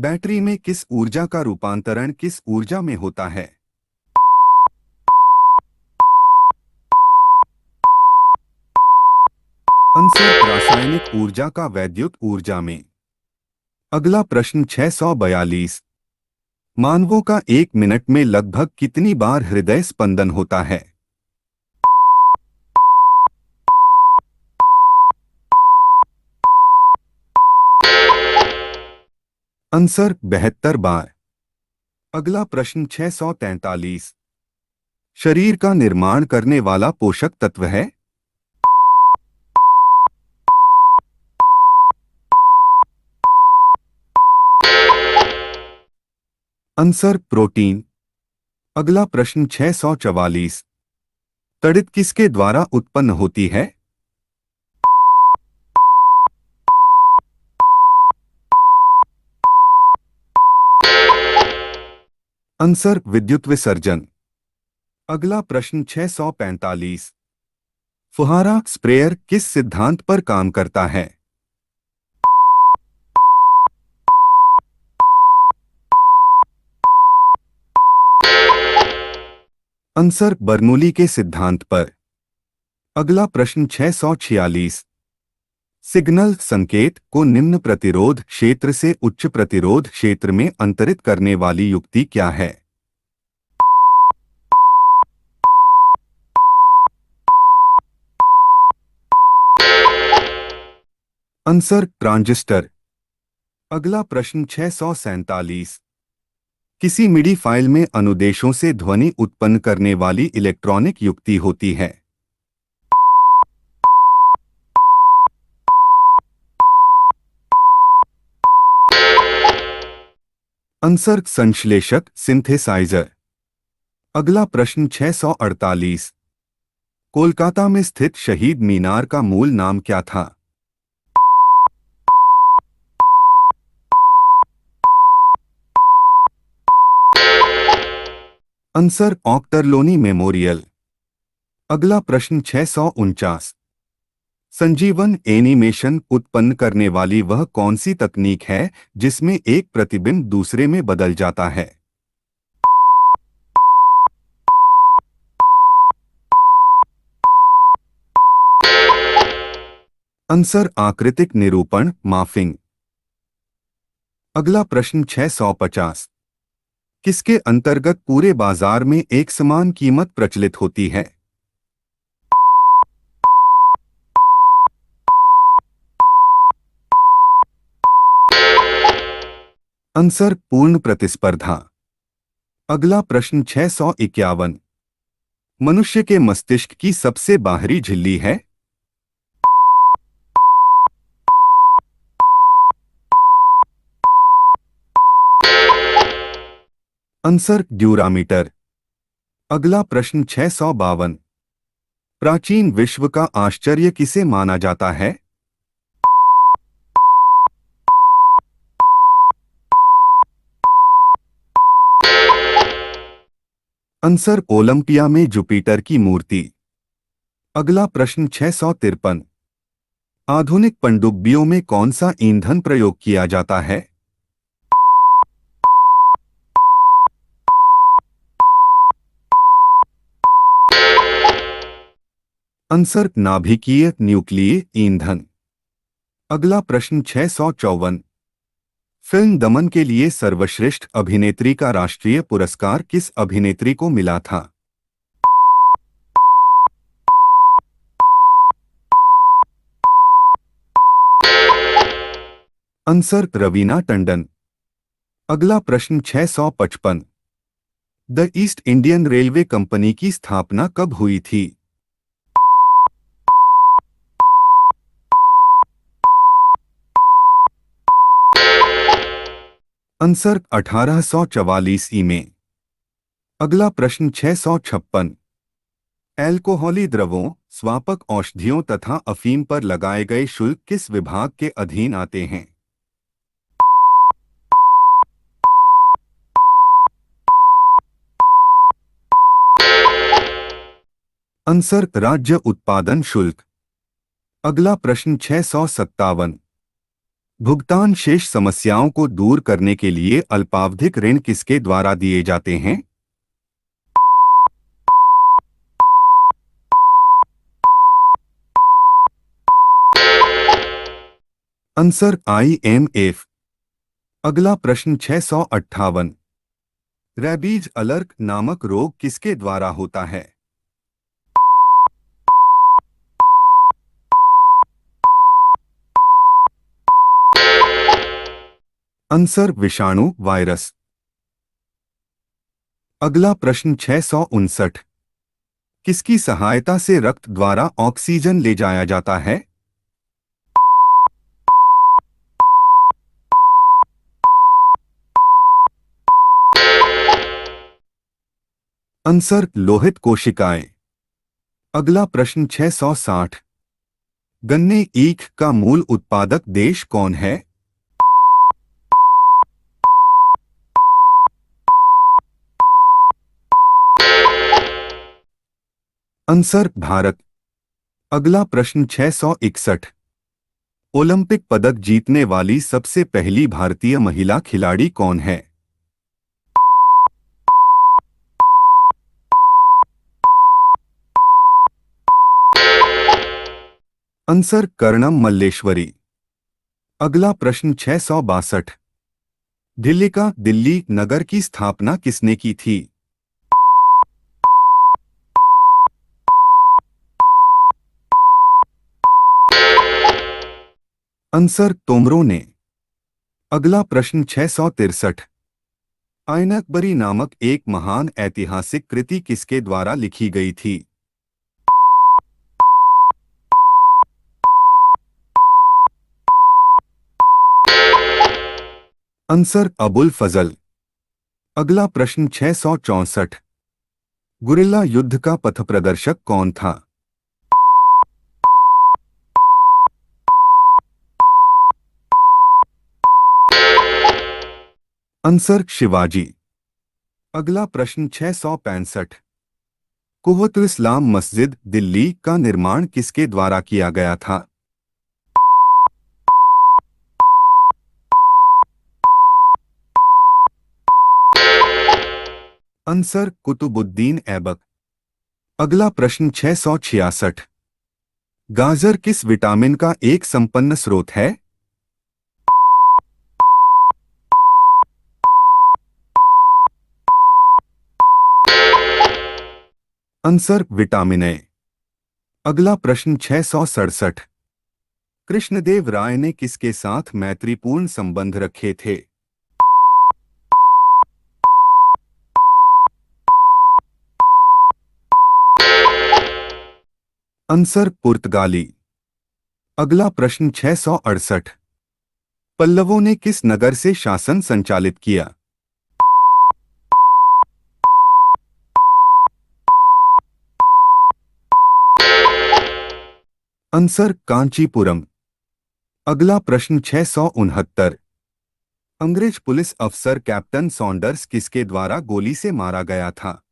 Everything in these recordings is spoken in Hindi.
बैटरी में किस ऊर्जा का रूपांतरण किस ऊर्जा में होता है? आंसर रासायनिक ऊर्जा का वैद्युत ऊर्जा में। अगला प्रश्न 642। मानवों का 1 मिनट में लगभग कितनी बार हृदय स्पंदन होता है? आंसर 72 बार। अगला प्रश्न 643। शरीर का निर्माण करने वाला पोषक तत्व है? Answer protein. अगला प्रश्न 644। तड़ित किसके द्वारा उत्पन्न होती है? आंसर विद्युत विसर्जन। अगला प्रश्न 645। फुहारा स्प्रेयर किस सिद्धांत पर काम करता है? आंसर बर्नूली के सिद्धांत पर। अगला प्रश्न 646। सिग्नल संकेत को निम्न प्रतिरोध क्षेत्र से उच्च प्रतिरोध क्षेत्र में अंतरित करने वाली युक्ति क्या है? Answer transistor. अगला प्रश्न 647। किसी मिडी फाइल में अनुदेशों से ध्वनि उत्पन्न करने वाली इलेक्ट्रॉनिक युक्ति होती है? आंसर संश्लेषक सिंथेसाइजर। अगला प्रश्न 648। कोलकाता में स्थित शहीद मीनार का मूल नाम क्या था? Answer Ochterlony memorial. अगला प्रश्न 649। संजीवन एनिमेशन उत्पन्न करने वाली वह कौन सी तकनीक है जिसमें एक प्रतिबिंब दूसरे में बदल जाता है? आंसर आकृतिक निरूपण माफिंग। अगला प्रश्न 650। किसके अंतर्गत पूरे बाजार में एक समान कीमत प्रचलित होती है? आंसर पूर्ण प्रतिस्पर्धा। अगला प्रश्न 651। मनुष्य के मस्तिष्क की सबसे बाहरी झिल्ली है? Answer dura mater. अगला प्रश्न 652। प्राचीन विश्व का आश्चर्य किसे माना जाता है? आंसर ओलंपिया में जुपिटर की मूर्ति। अगला प्रश्न 653। आधुनिक पनडुब्बियों में कौन सा ईंधन प्रयोग किया जाता है? आंसर नाभिकीय न्यूक्लिय ईंधन। अगला प्रश्न 654। फिल्म दमन के लिए सर्वश्रेष्ठ अभिनेत्री का राष्ट्रीय पुरस्कार किस अभिनेत्री को मिला था? आंसर रवीना टंडन। अगला प्रश्न 655। The east Indian railway company की स्थापना कब हुई थी? आंसर 1844 में। अगला प्रश्न 656। एल्कोहली द्रवों स्वापक औषधियों तथा अफीम पर लगाए गए शुल्क किस विभाग के अधीन आते हैं? आंसर राज्य उत्पादन शुल्क। अगला प्रश्न 657। भुगतान शेष समस्याओं को दूर करने के लिए अल्पावधिक ऋण किसके द्वारा दिए जाते हैं? Answer IMF। अगला प्रश्न 658। रैबीज अलर्ट नामक रोग किसके द्वारा होता है? आंसर विषाणु वायरस। अगला प्रश्न 659। किसकी सहायता से रक्त द्वारा ऑक्सीजन ले जाया जाता है? आंसर लोहित कोशिकाएं। अगला प्रश्न 660। गन्ने ईख का मूल उत्पादक देश कौन है? आंसर भारत। अगला प्रश्न 661। ओलंपिक पदक जीतने वाली सबसे पहली भारतीय महिला खिलाड़ी कौन है? आंसर कर्णम मल्लेश्वरी। अगला प्रश्न 662। दिल्ली का दिल्ली नगर की स्थापना किसने की थी? आंसर तोमरों ने। अगला प्रश्न 663। आयनकबरी नामक एक महान ऐतिहासिक कृति किसके द्वारा लिखी गई थी? आंसर अबुल फजल। अगला प्रश्न 664। गुरिल्ला युद्ध का पथप्रदर्शक कौन था? आंसर शिवाजी। अगला प्रश्न 665। कुव्वतुल इस्लाम मस्जिद दिल्ली का निर्माण किसके द्वारा किया गया था? आंसर कुतुबुद्दीन ऐबक। अगला प्रश्न 666। गाजर किस विटामिन का एक संपन्न स्रोत है? Answer vitamin A. अगला प्रश्न 667। कृष्णदेव राय ने किसके साथ मैत्रीपूर्ण संबंध रखे थे? आंसर पुर्तगाली। अगला प्रश्न 668। पल्लवों ने किस नगर से शासन संचालित किया? आंसर कांचीपुरम। अगला प्रश्न 669। अंग्रेज पुलिस अफसर कैप्टन सॉन्डर्स किसके द्वारा गोली से मारा गया था?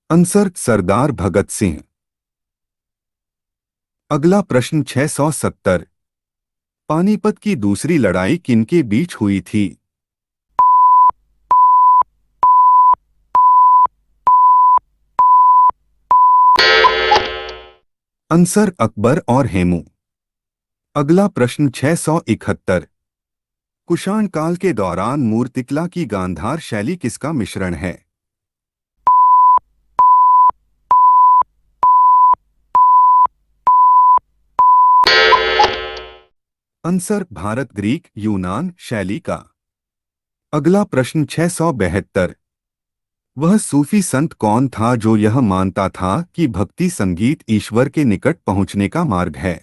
आंसर सरदार भगत सिंह। अगला प्रश्न 670। पानीपत की दूसरी लड़ाई किनके बीच हुई थी? आंसर अकबर और हेमू। अगला प्रश्न 671। कुषाण काल के दौरान मूर्तिकला की गांधार शैली किसका मिश्रण है? आंसर भारत ग्रीक यूनान शैली का। अगला प्रश्न 672। वह सूफी संत कौन था जो यह मानता था कि भक्ति संगीत ईश्वर के निकट पहुंचने का मार्ग है?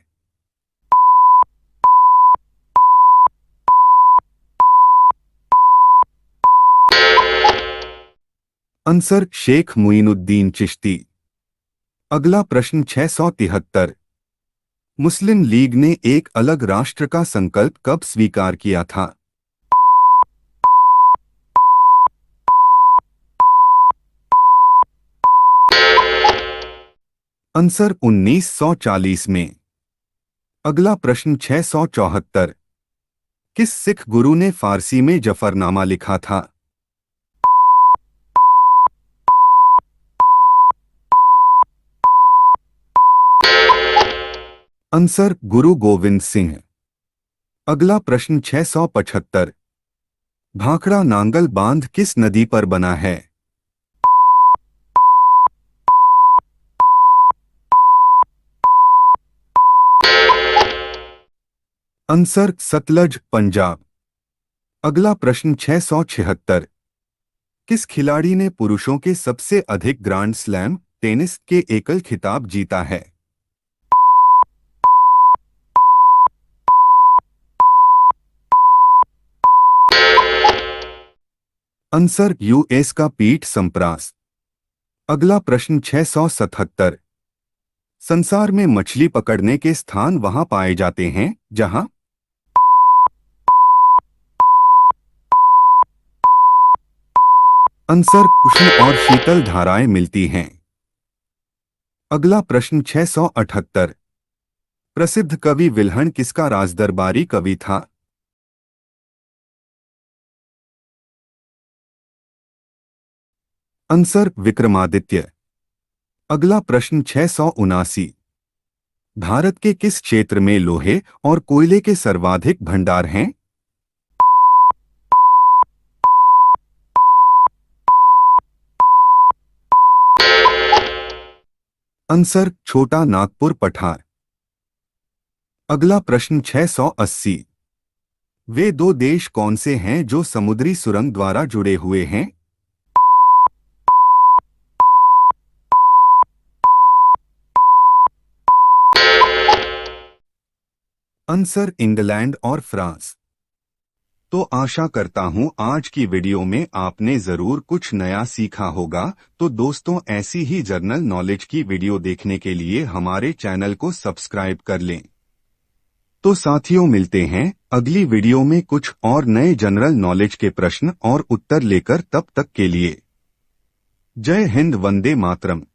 आंसर शेख मुइनुद्दीन चिश्ती। अगला प्रश्न 673। मुस्लिम लीग ने एक अलग राष्ट्र का संकल्प कब स्वीकार किया था? आंसर 1940 में। अगला प्रश्न 674। किस सिख गुरु ने फारसी में जफरनामा लिखा था? आंसर गुरु गोविंद सिंह। अगला प्रश्न 675। भाखड़ा नांगल बांध किस नदी पर बना है? आंसर सतलज, पंजाब। अगला प्रश्न 676। किस खिलाड़ी ने पुरुषों के सबसे अधिक ग्रांड स्लैम टेनिस के एकल खिताब जीता है? आंसर यूएस का पीट सम्प्रास। अगला प्रश्न 677। संसार में मछली पकड़ने के स्थान वहां पाए जाते हैं जहां आंसर उष्ण और शीतल धाराएं मिलती हैं। अगला प्रश्न 678। प्रसिद्ध कवि विल्हण किसका राजदरबारी कवि था? आंसर विक्रमादित्य। अगला प्रश्न 679। भारत के किस क्षेत्र में लोहे और कोयले के सर्वाधिक भंडार हैं? आंसर छोटा नागपुर पठार। अगला प्रश्न 680। वे दो देश कौन से हैं जो समुद्री सुरंग द्वारा जुड़े हुए हैं? आंसर इंग्लैंड और फ्रांस। तो आशा करता हूं आज की वीडियो में आपने जरूर कुछ नया सीखा होगा। तो दोस्तों, ऐसी ही जर्नल नॉलेज की वीडियो देखने के लिए हमारे चैनल को सब्सक्राइब कर लें। तो साथियों, मिलते हैं अगली वीडियो में कुछ और नए जनरल नॉलेज के प्रश्न और उत्तर लेकर। तब तक के लिए जय हिंद, वंदे मातरम।